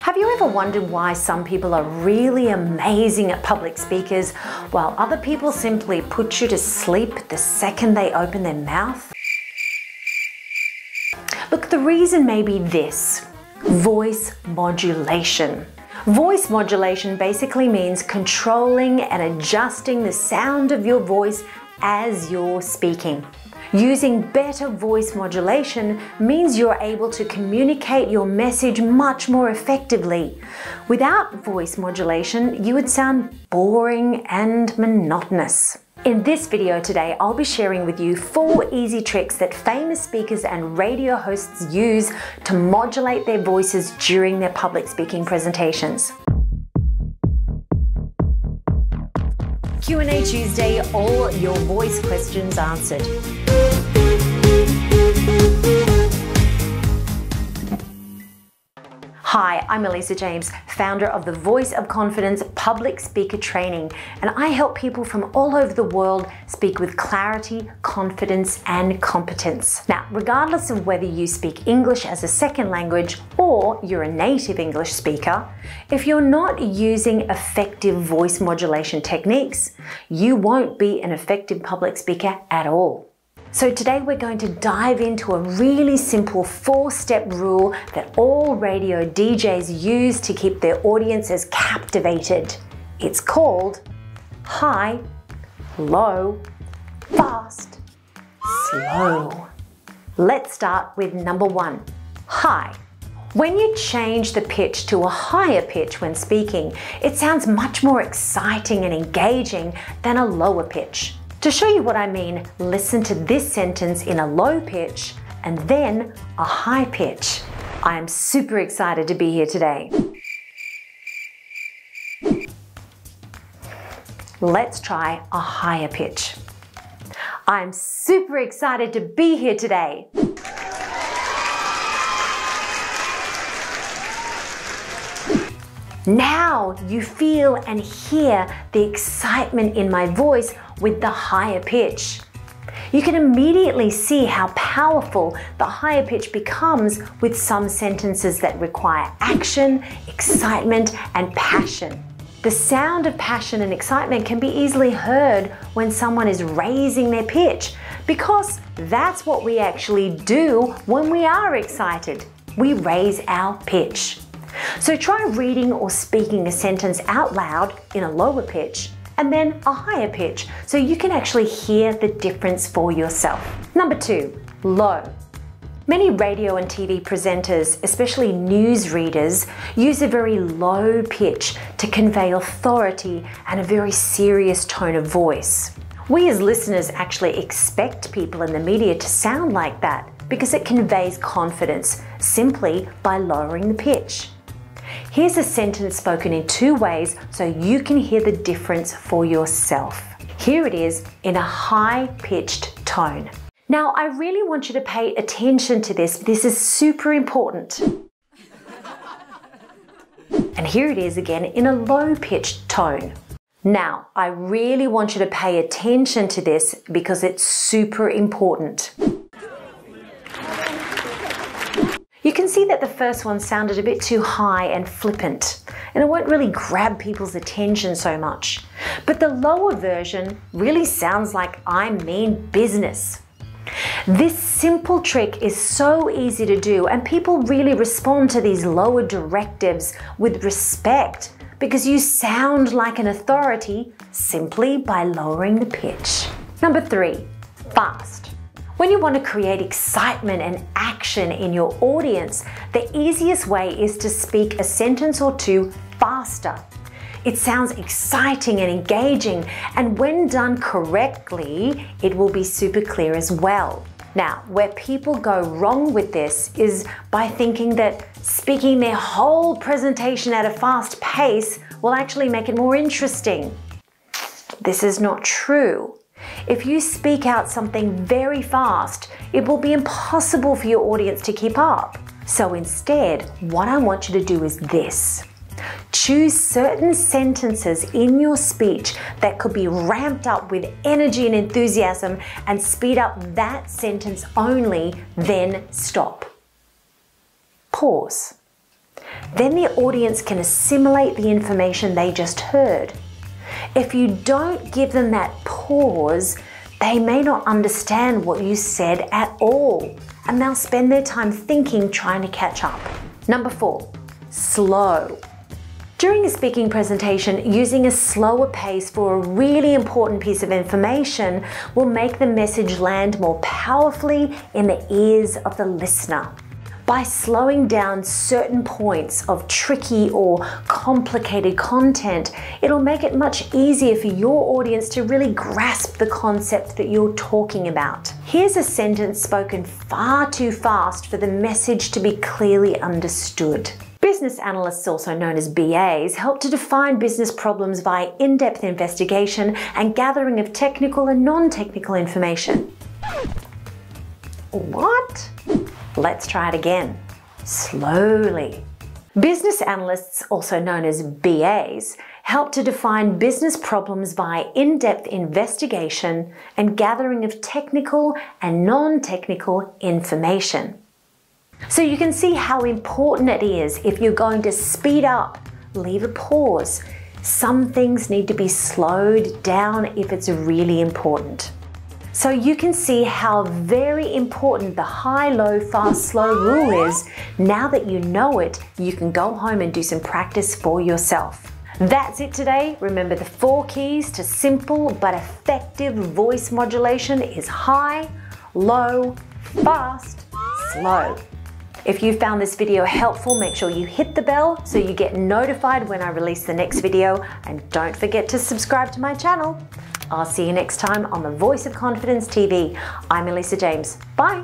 Have you ever wondered why some people are really amazing at public speakers while other people simply put you to sleep the second they open their mouth? Look, the reason may be this: voice modulation. Voice modulation basically means controlling and adjusting the sound of your voice as you're speaking. Using better voice modulation means you're able to communicate your message much more effectively. Without voice modulation, you would sound boring and monotonous. In this video today, I'll be sharing with you 4 easy tricks that famous speakers and radio hosts use to modulate their voices during their public speaking presentations. Q&A Tuesday, all your voice questions answered. Hi, I'm 𝒔𝒐𝒏𝒅, founder of the Voice of Confidence Public Speaker Training, and I help people from all over the world speak with clarity, confidence, and competence. Now, regardless of whether you speak English as a second language or you're a native English speaker, if you're not using effective voice modulation techniques, you won't be an effective public speaker at all. So today we're going to dive into a really simple 4-step rule that all radio DJs use to keep their audiences captivated. It's called high, low, fast, slow. Let's start with number 1, high. When you change the pitch to a higher pitch when speaking, it sounds much more exciting and engaging than a lower pitch. To show you what I mean, listen to this sentence in a low pitch and then a high pitch. I am super excited to be here today. Let's try a higher pitch. I'm super excited to be here today. Now you feel and hear the excitement in my voice with the higher pitch. You can immediately see how powerful the higher pitch becomes with some sentences that require action, excitement, and passion. The sound of passion and excitement can be easily heard when someone is raising their pitch, because that's what we actually do when we are excited. We raise our pitch. So try reading or speaking a sentence out loud in a lower pitch and then a higher pitch so you can actually hear the difference for yourself. Number 2, low. Many radio and TV presenters, especially newsreaders, use a very low pitch to convey authority and a very serious tone of voice. We as listeners actually expect people in the media to sound like that because it conveys confidence simply by lowering the pitch. Here's a sentence spoken in 2 ways so you can hear the difference for yourself. Here it is in a high-pitched tone. Now, I really want you to pay attention to this. This is super important. And here it is again in a low-pitched tone. Now, I really want you to pay attention to this because it's super important. You can see that the first one sounded a bit too high and flippant, and it won't really grab people's attention so much. But the lower version really sounds like I mean business. This simple trick is so easy to do, and people really respond to these lower directives with respect because you sound like an authority simply by lowering the pitch. Number 3, fast. When you want to create excitement and action in your audience, the easiest way is to speak a sentence or 2 faster. It sounds exciting and engaging, and when done correctly, it will be super clear as well. Now, where people go wrong with this is by thinking that speaking their whole presentation at a fast pace will actually make it more interesting. This is not true. If you speak out something very fast, it will be impossible for your audience to keep up. So instead, what I want you to do is this. Choose certain sentences in your speech that could be ramped up with energy and enthusiasm and speed up that sentence only, then stop. Pause. Then the audience can assimilate the information they just heard. If you don't give them that pause, they may not understand what you said at all, and they'll spend their time thinking, trying to catch up. Number 4, slow. During a speaking presentation, using a slower pace for a really important piece of information will make the message land more powerfully in the ears of the listener. By slowing down certain points of tricky or complicated content, it'll make it much easier for your audience to really grasp the concept that you're talking about. Here's a sentence spoken far too fast for the message to be clearly understood. Business analysts, also known as BAs, help to define business problems via in-depth investigation and gathering of technical and non-technical information. What? Let's try it again. Slowly. Business analysts, also known as BAs, help to define business problems via in-depth investigation and gathering of technical and non-technical information. So you can see how important it is. If you're going to speed up, leave a pause. Some things need to be slowed down if it's really important. So you can see how very important the high, low, fast, slow rule is. Now that you know it, you can go home and do some practice for yourself. That's it today. Remember, the 4 keys to simple but effective voice modulation is high, low, fast, slow. If you found this video helpful, make sure you hit the bell so you get notified when I release the next video, and don't forget to subscribe to my channel. I'll see you next time on the Voice of Confidence TV. I'm Elisa James. Bye.